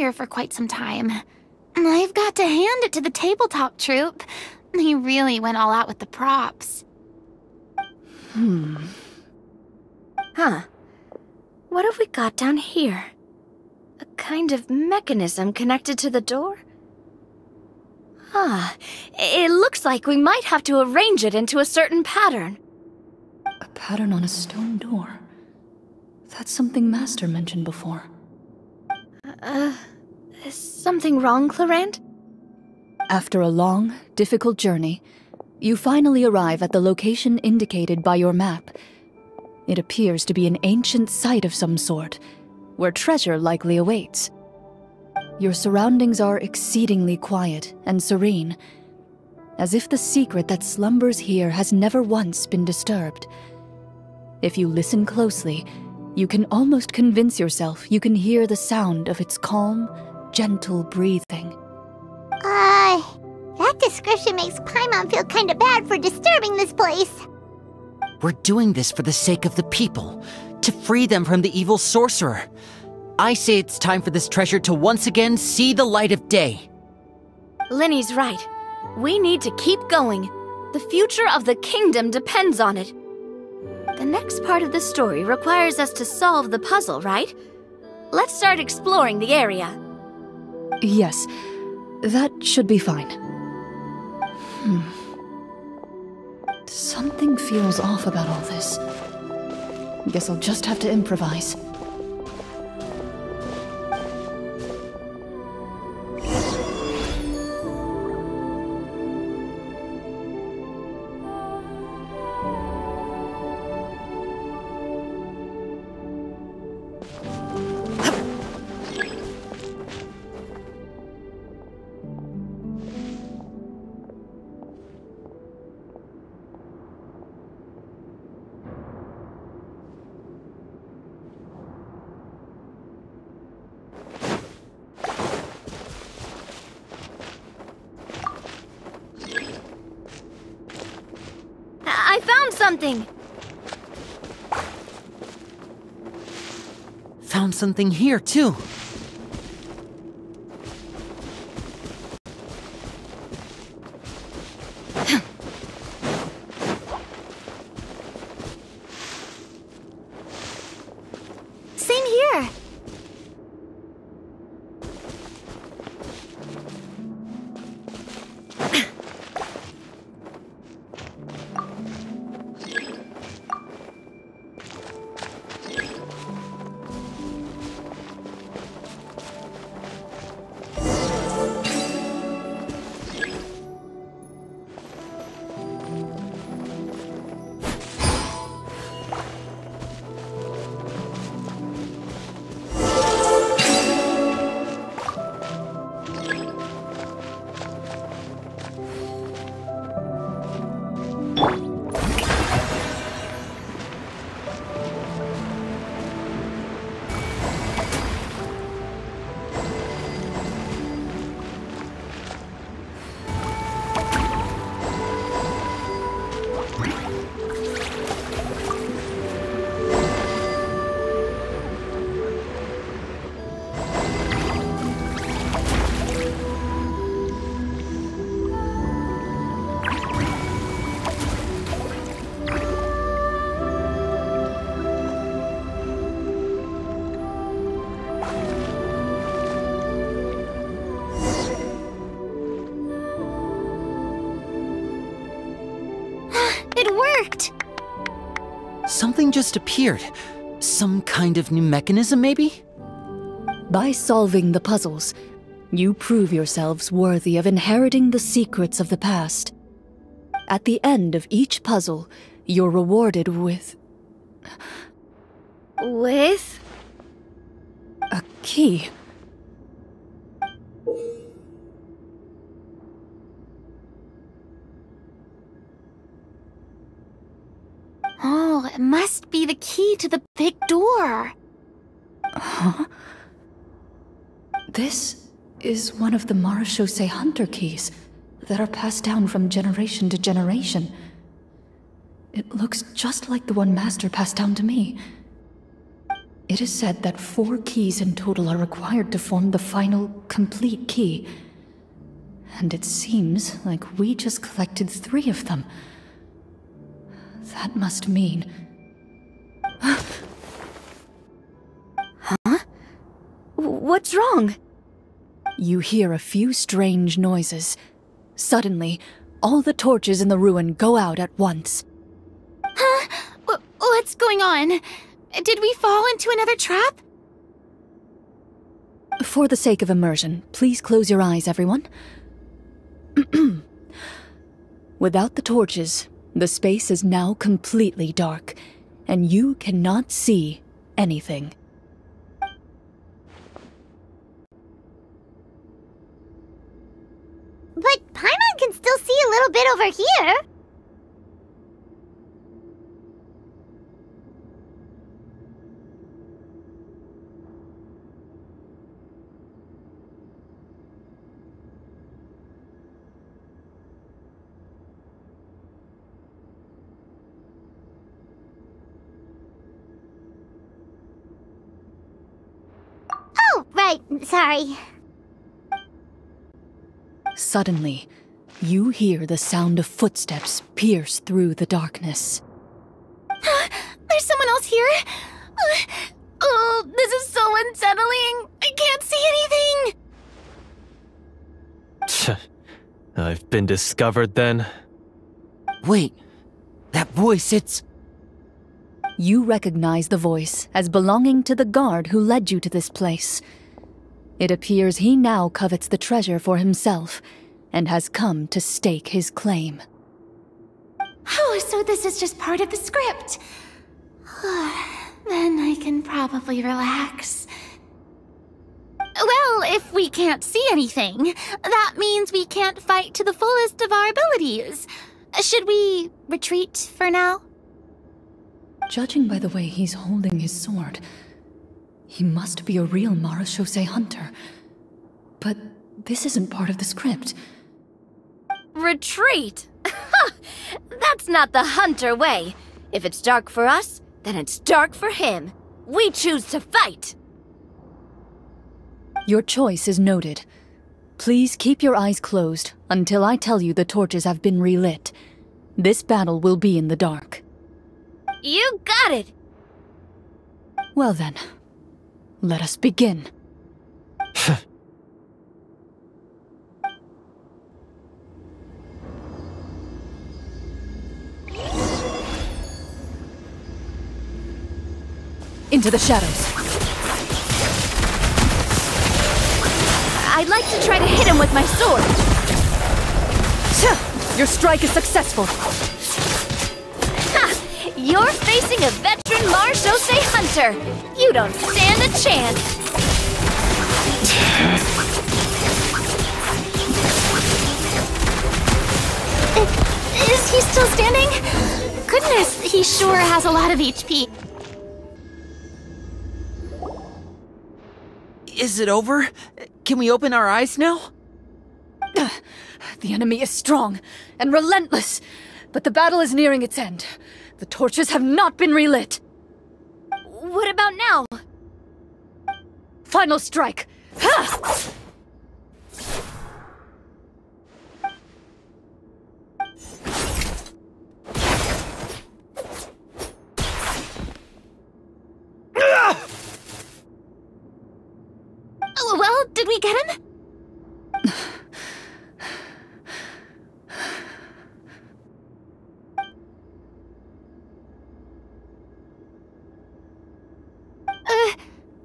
here for quite some time. I've got to hand it to the tabletop troupe. They really went all out with the props. Huh. What have we got down here? A kind of mechanism connected to the door? Ah, it looks like we might have to arrange it into a certain pattern. A pattern on a stone door. That's something Master mentioned before. Is something wrong, Clorinde? After a long, difficult journey, you finally arrive at the location indicated by your map. It appears to be an ancient site of some sort, where treasure likely awaits. Your surroundings are exceedingly quiet and serene, as if the secret that slumbers here has never once been disturbed. If you listen closely, you can almost convince yourself you can hear the sound of its calm, gentle breathing. That description makes Paimon feel kinda bad for disturbing this place. We're doing this for the sake of the people, to free them from the evil sorcerer. I say it's time for this treasure to once again see the light of day. Linny's right. We need to keep going. The future of the kingdom depends on it. The next part of the story requires us to solve the puzzle, right? Let's start exploring the area. Yes, that should be fine. Something feels off about all this. Guess I'll just have to improvise. I found something! Found something here, too. Same here. It worked! Something just appeared. Some kind of new mechanism, maybe? By solving the puzzles, you prove yourselves worthy of inheriting the secrets of the past. At the end of each puzzle, you're rewarded with... With? a key. Oh, it must be the key to the big door. Huh? This is one of the Marechaussee Hunter keys that are passed down from generation to generation. It looks just like the one Master passed down to me. It is said that 4 keys in total are required to form the final, complete key. And it seems like we just collected 3 of them. That must mean... Huh? What's wrong? You hear a few strange noises. Suddenly, all the torches in the ruin go out at once. Huh? What's going on? Did we fall into another trap? For the sake of immersion, please close your eyes, everyone. Without the torches, the space is now completely dark, and you cannot see anything. But Paimon can still see a little bit over here. Oh, right, sorry. Suddenly, you hear the sound of footsteps pierce through the darkness. There's someone else here? Oh, this is so unsettling. I can't see anything. I've been discovered then? Wait, that voice, it's... You recognize the voice as belonging to the guard who led you to this place. It appears he now covets the treasure for himself, and has come to stake his claim. Oh, so this is just part of the script. Then I can probably relax. Well, if we can't see anything, that means we can't fight to the fullest of our abilities. Should we retreat for now? Judging by the way he's holding his sword, he must be a real marechaussee hunter. But this isn't part of the script. Retreat? That's not the hunter way. If it's dark for us, then it's dark for him. We choose to fight. Your choice is noted. Please keep your eyes closed until I tell you the torches have been relit. This battle will be in the dark. You got it! Well then, let us begin. Into the shadows. I'd like to try to hit him with my sword. Your strike is successful. Ha! You're facing a veteran marechaussee hunter. You don't stand a chance. Is he still standing? Goodness, he sure has a lot of HP. Is it over? Can we open our eyes now? The enemy is strong and relentless, but the battle is nearing its end. The torches have not been relit. What about now? Final strike! Ha! Well, did we get him?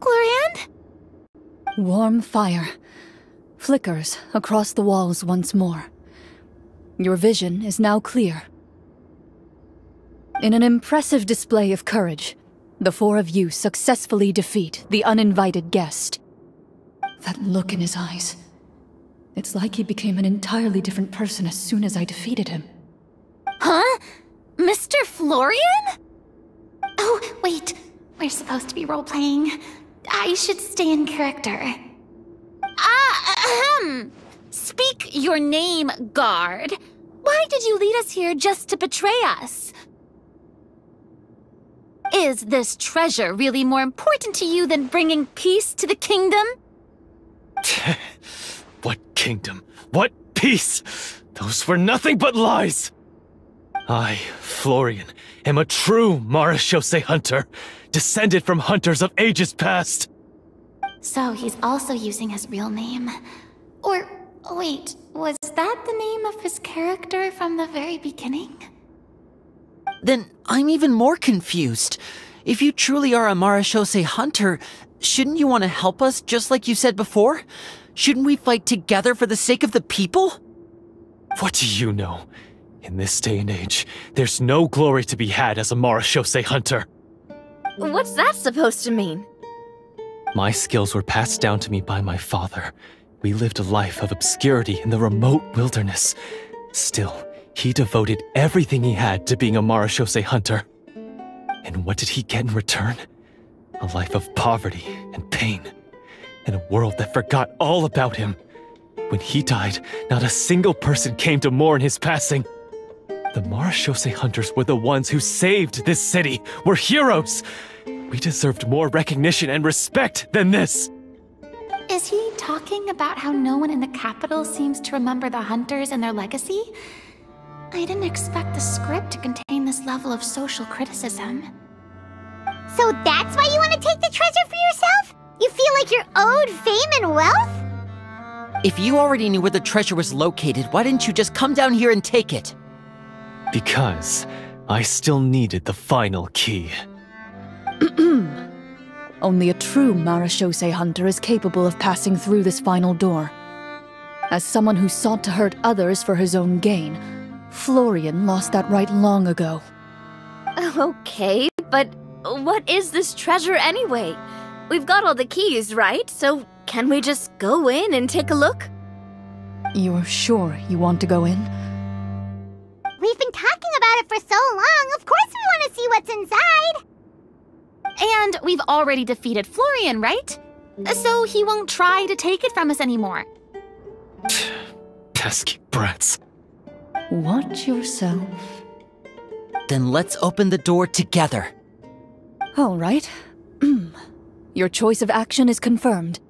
Clorinde? Warm fire flickers across the walls once more. Your vision is now clear. In an impressive display of courage, the 4 of you successfully defeat the uninvited guest. That look in his eyes. It's like he became an entirely different person as soon as I defeated him. Huh? Mr. Florian? Oh, wait. We're supposed to be role-playing. I should stay in character. Speak your name, guard. Why did you lead us here just to betray us? Is this treasure really more important to you than bringing peace to the kingdom? What kingdom? What peace? Those were nothing but lies! I, Florian, am a true Marechaussee hunter, descended from hunters of ages past. So he's also using his real name. Or, wait, was that the name of his character from the very beginning? Then I'm even more confused. If you truly are a Marechaussee hunter, shouldn't you want to help us just like you said before? Shouldn't we fight together for the sake of the people? What do you know? In this day and age, there's no glory to be had as a Marechaussee hunter. What's that supposed to mean? My skills were passed down to me by my father. We lived a life of obscurity in the remote wilderness. Still, he devoted everything he had to being a Marechaussee hunter. And what did he get in return? A life of poverty and pain. In a world that forgot all about him. When he died, not a single person came to mourn his passing. The Marechaussee hunters were the ones who saved this city, were heroes. We deserved more recognition and respect than this. Is he talking about how no one in the capital seems to remember the hunters and their legacy? I didn't expect the script to contain this level of social criticism. So that's why you want to take the treasure for yourself? You feel like you're owed fame and wealth? If you already knew where the treasure was located, why didn't you just come down here and take it? Because I still needed the final key. Only a true Marechaussee hunter is capable of passing through this final door. As someone who sought to hurt others for his own gain, Florian lost that right long ago. Okay, but what is this treasure anyway? We've got all the keys, right? So can we just go in and take a look? You're sure you want to go in? We've been talking about it for so long. Of course we want to see what's inside. And we've already defeated Florian, right? So he won't try to take it from us anymore. Pesky brats. Watch yourself. Then let's open the door together. All right. Your choice of action is confirmed.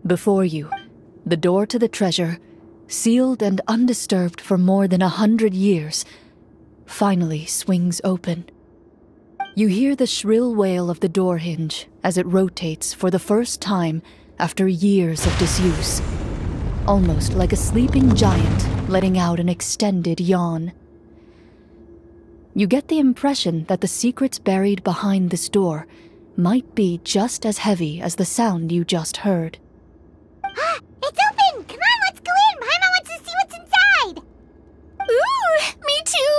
Before you, the door to the treasure, sealed and undisturbed for more than 100 years, finally swings open. You hear the shrill wail of the door hinge as it rotates for the first time after years of disuse, almost like a sleeping giant letting out an extended yawn. You get the impression that the secrets buried behind this door might be just as heavy as the sound you just heard. It's open! Come on, let's go in! Paimon wants to see what's inside! Ooh, me too!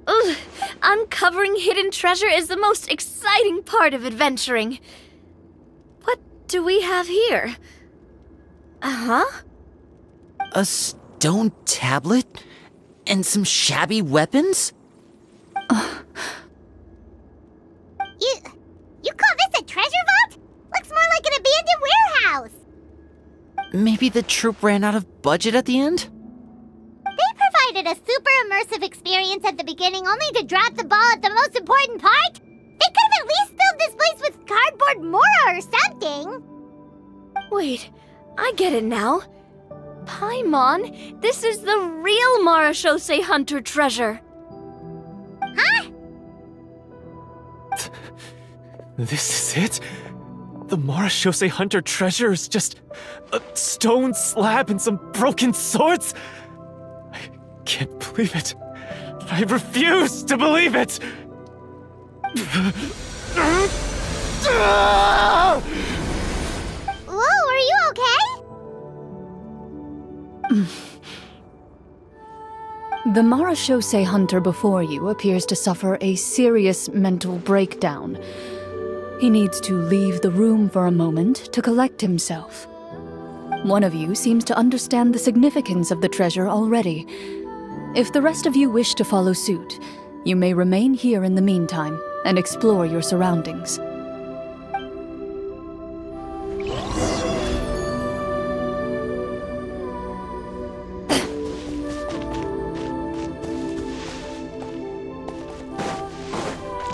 Ugh, uncovering hidden treasure is the most exciting part of adventuring. What do we have here? Uh-huh. A stone tablet? And some shabby weapons? You call this a treasure vault? Looks more like an abandoned warehouse. Maybe the troop ran out of budget at the end? They provided a super immersive experience at the beginning only to drop the ball at the most important part. They could have at least filled this place with cardboard mora or something. Wait, I get it now. Paimon, this is the real Marechaussee hunter treasure. Huh? This is it? The Marechaussee hunter treasure is just a stone slab and some broken swords? I can't believe it. I refuse to believe it! Whoa, are you okay? The Marechaussee hunter before you appears to suffer a serious mental breakdown. He needs to leave the room for a moment to collect himself. One of you seems to understand the significance of the treasure already. If the rest of you wish to follow suit, you may remain here in the meantime and explore your surroundings.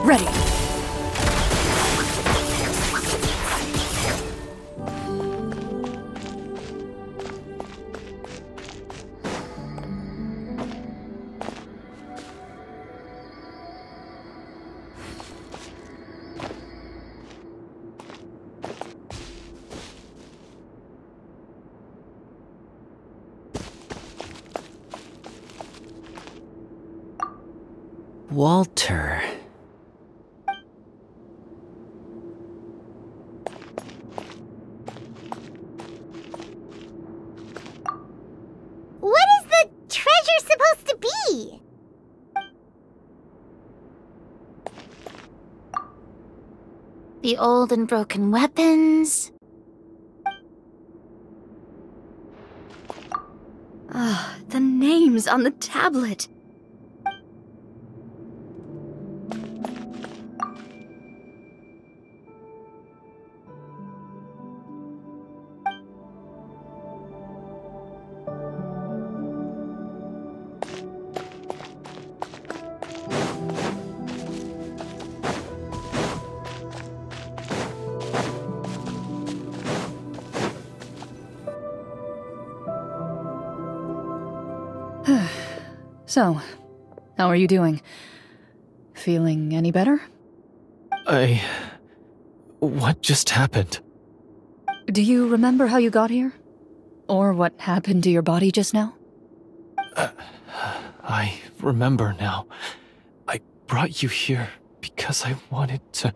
Ready. Walter. What is the treasure supposed to be? The old and broken weapons. Ah, the names on the tablet. So, how are you doing? Feeling any better? What just happened? Do you remember how you got here? Or what happened to your body just now? I remember now. I brought you here because I wanted to...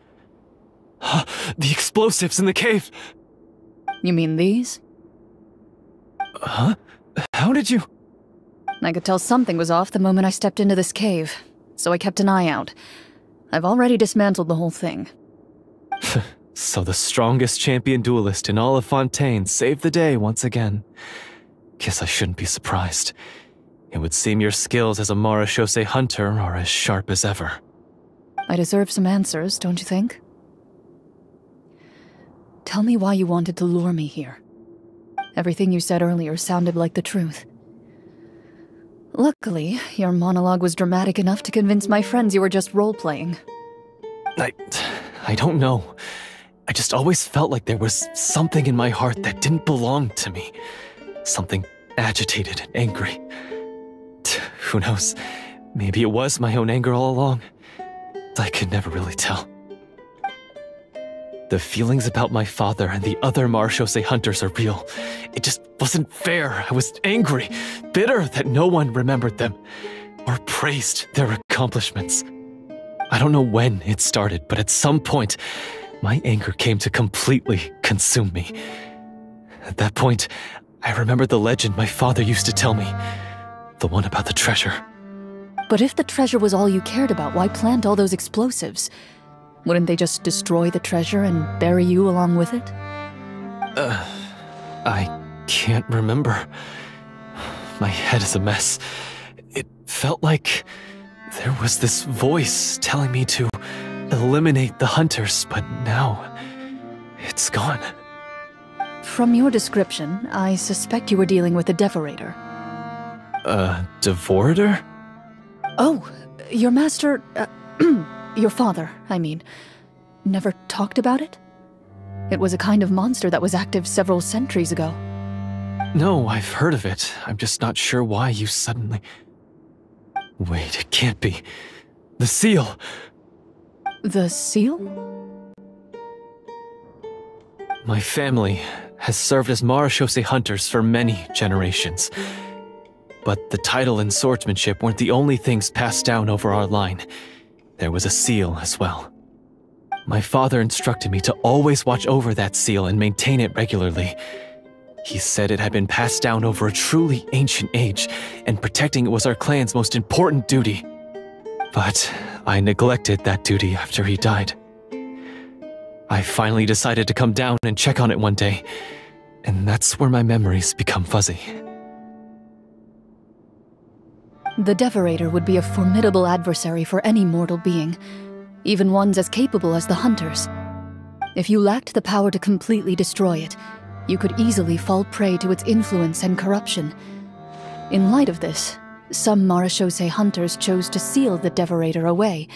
The explosives in the cave! You mean these? Huh? How did you... I could tell something was off the moment I stepped into this cave, so I kept an eye out. I've already dismantled the whole thing. So the strongest champion duelist in all of Fontaine saved the day once again. Guess I shouldn't be surprised. It would seem your skills as a Marechaussee hunter are as sharp as ever. I deserve some answers, don't you think? Tell me why you wanted to lure me here. Everything you said earlier sounded like the truth. Luckily, your monologue was dramatic enough to convince my friends you were just role-playing. I don't know. I just always felt like there was something in my heart that didn't belong to me. Something agitated and angry. Who knows? Maybe it was my own anger all along. I could never really tell. The feelings about my father and the other Marechaussee hunters are real. It just wasn't fair. I was angry, bitter that no one remembered them or praised their accomplishments. I don't know when it started, but at some point, my anger came to completely consume me. At that point, I remembered the legend my father used to tell me. The one about the treasure. But if the treasure was all you cared about, why plant all those explosives? Wouldn't they just destroy the treasure and bury you along with it? I can't remember. My head is a mess. It felt like there was this voice telling me to eliminate the hunters, but now it's gone. From your description, I suspect you were dealing with a devorator. Devorator? Oh, your master... your father, I mean, never talked about it? It was a kind of monster that was active several centuries ago. No, I've heard of it. I'm just not sure why you suddenly... Wait, it can't be. The seal! The seal? My family has served as Marechaussee hunters for many generations. But the title and swordsmanship weren't the only things passed down over our line. There was a seal as well. My father instructed me to always watch over that seal and maintain it regularly. He said it had been passed down over a truly ancient age, and protecting it was our clan's most important duty. But I neglected that duty after he died. I finally decided to come down and check on it one day, And that's where my memories become fuzzy. The Devorator would be a formidable adversary for any mortal being, even ones as capable as the Hunters. If you lacked the power to completely destroy it, you could easily fall prey to its influence and corruption. In light of this, some Marechaussee Hunters chose to seal the Devorator away,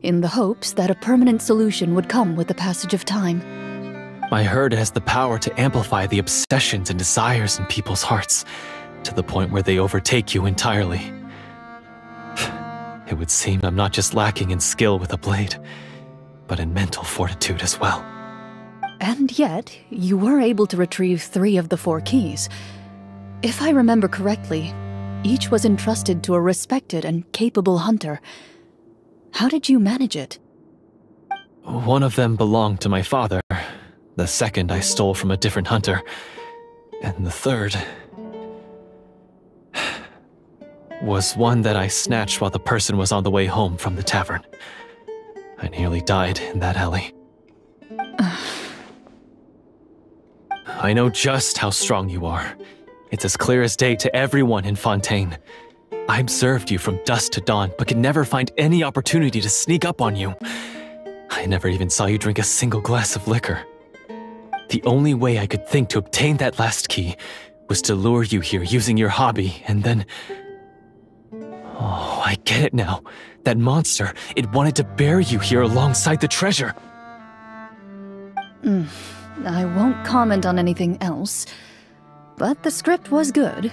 in the hopes that a permanent solution would come with the passage of time. I heard it has the power to amplify the obsessions and desires in people's hearts, to the point where they overtake you entirely. It would seem I'm not just lacking in skill with a blade, but in mental fortitude as well. And yet, you were able to retrieve 3 of the 4 keys. If I remember correctly, each was entrusted to a respected and capable hunter. How did you manage it? One of them belonged to my father. The second I stole from a different hunter. And the third was one that I snatched while the person was on the way home from the tavern. I nearly died in that alley. I know just how strong you are. It's as clear as day to everyone in Fontaine. I observed you from dusk to dawn, but could never find any opportunity to sneak up on you. I never even saw you drink a single glass of liquor. The only way I could think to obtain that last key was to lure you here using your hobby, and then... Oh, I get it now. That monster, it wanted to bury you here alongside the treasure. I won't comment on anything else, but the script was good.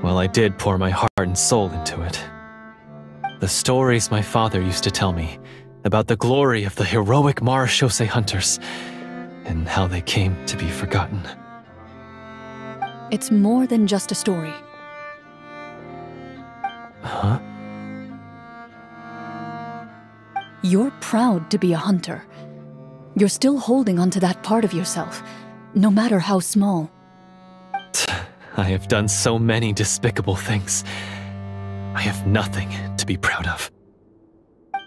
Well, I did pour my heart and soul into it. The stories my father used to tell me about the glory of the heroic Marechaussee Hunters and how they came to be forgotten. It's more than just a story. Huh? You're proud to be a hunter. You're still holding onto that part of yourself, no matter how small. I have done so many despicable things. I have nothing to be proud of.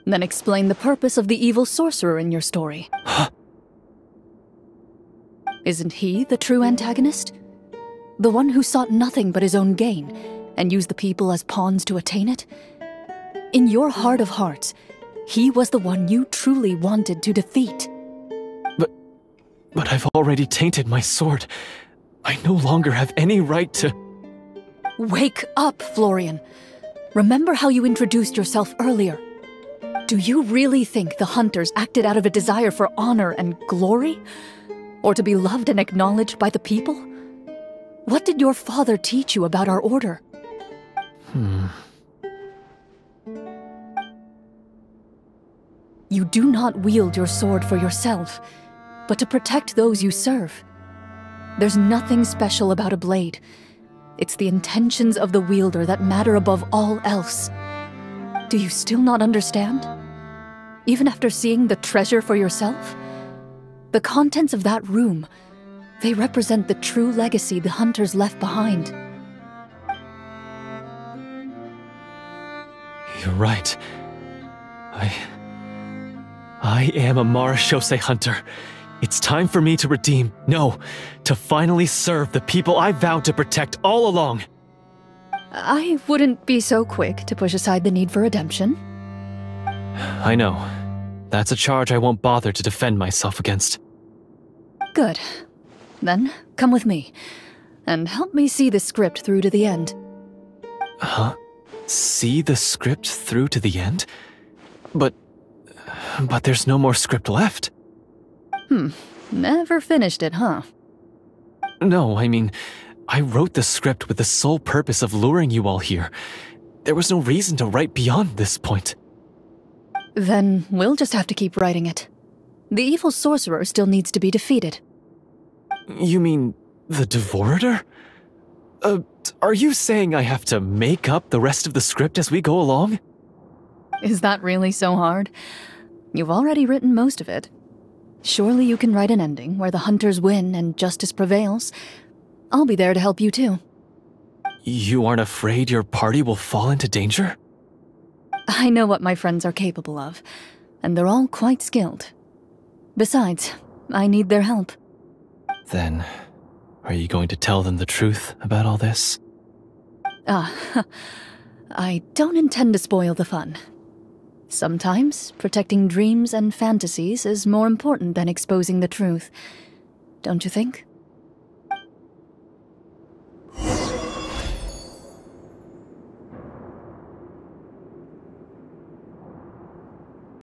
Then explain the purpose of the evil sorcerer in your story. Huh? Isn't he the true antagonist? The one who sought nothing but his own gain, and used the people as pawns to attain it? In your heart of hearts, he was the one you truly wanted to defeat. But I've already tainted my sword. I no longer have any right to... Wake up, Florian. Remember how you introduced yourself earlier. Do you really think the hunters acted out of a desire for honor and glory? Or to be loved and acknowledged by the people? What did your father teach you about our order? You do not wield your sword for yourself, but to protect those you serve. There's nothing special about a blade. It's the intentions of the wielder that matter above all else. Do you still not understand? Even after seeing the treasure for yourself? The contents of that room, they represent the true legacy the hunters left behind. You're right. I am a Marechaussee hunter. It's time for me to redeem, no, to finally serve the people I vowed to protect all along. I wouldn't be so quick to push aside the need for redemption. I know. That's a charge I won't bother to defend myself against. Good. Then, come with me, and help me see the script through to the end. Huh? See the script through to the end? But there's no more script left. Never finished it, huh? No, I mean, I wrote the script with the sole purpose of luring you all here. There was no reason to write beyond this point. Then we'll just have to keep writing it. The evil sorcerer still needs to be defeated. You mean the Devorator? Are you saying I have to make up the rest of the script as we go along? Is that really so hard? You've already written most of it. Surely you can write an ending where the hunters win and justice prevails. I'll be there to help you too. You aren't afraid your party will fall into danger? I know what my friends are capable of, and they're all quite skilled. Besides, I need their help. Then, are you going to tell them the truth about all this? I don't intend to spoil the fun. Sometimes, protecting dreams and fantasies is more important than exposing the truth. Don't you think?